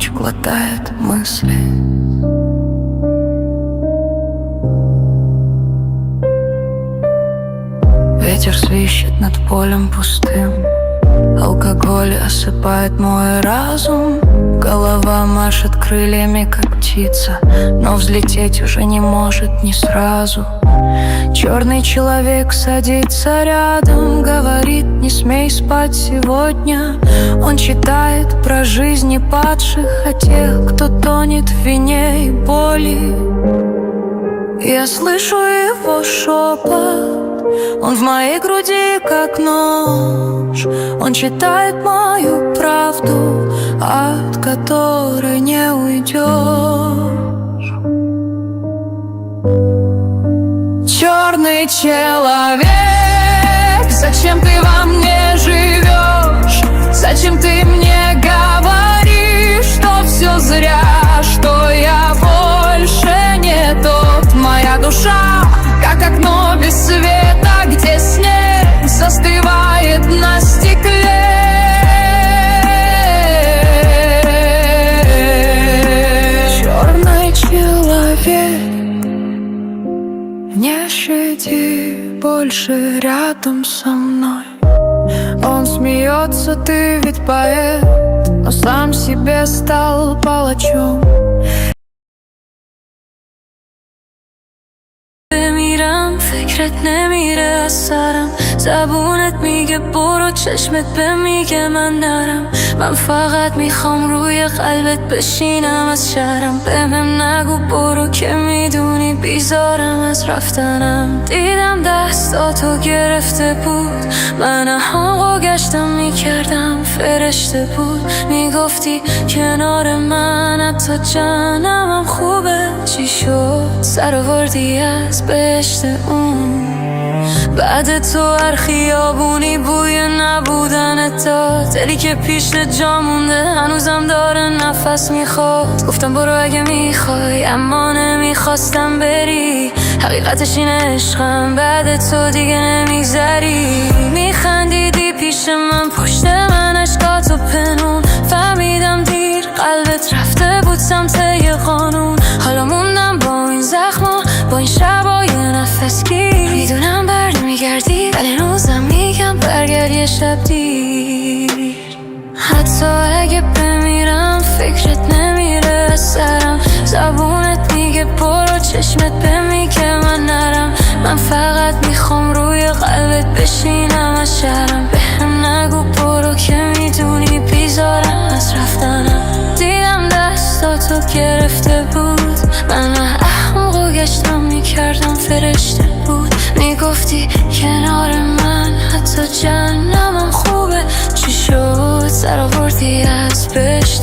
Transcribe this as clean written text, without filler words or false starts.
ночь глотает мысли. Ветер свищет над полем пустым, алкоголь осыпает мой разум. Голова машет крыльями, как птица, но взлететь уже не может ни сразу. Черный человек садится рядом, говорит: не смей спать сегодня. Он читает про жизни падших, о тех, кто тонет в вине и боли. Я слышу его шепот, он в моей груди как нож. Он читает мою правду, от которой не уйдешь. Черный человек, зачем ты во мне живешь? Зачем ты мне говоришь, что все зря, что я больше не тот? Моя душа, как окно без света, где снег застывает на стекле. Черный человек, не щади больше рядом со мной. Он смеется, ты ведь поэт, но сам себе стал палачом. بمیرم فکرت نمیره از سرم، زبونت میگه برو، چشمت به میگه من نرم. من فقط میخوام روی قلبت بشینم از شهرم. بهم نگو برو که میدونی بیزارم از رفتنم. دیدم دستاتو گرفته بود، من همو گشتم میکردم فرشته بود. میگفتی کنار من حتی جهنمم خوبه. چی شد سر آوردی از بهشت اون؟ بعد تو هر خیابونی بوی نبودنت داد. دلی که پیش جا مونده هنوزم داره نفس میخواد. گفتم برو اگه میخوای، اما نمیخواستم بری. حقیقتش اینه عشقم بعد تو دیگه نمیگذری. میخندیدی پیش من، پشت من اشکاتو پنون. فهمیدم دیر قلبت رفته بود سمت یه قانون. حالا موندم با این زخما، با این شبای نفس گیر. میدونم برد میگردی ولی روزم میگم برگرد یه شب دیر. حتی اگه بمیرم فکرت نمیره از سرم. زبونت میگه برو، چشمت به میگه من نرم. من فقط میخوام روی قلبت بشینم از شهرم. بهم نگو برو که میدونی بیزارم از رفتنم. دیدم دستاتو گرفته بود، من احمقو گشتم میکردم فرشته بود. میگفتی کنار من حتی جهنمم خوبه. چی شد سر آوردی از بهشت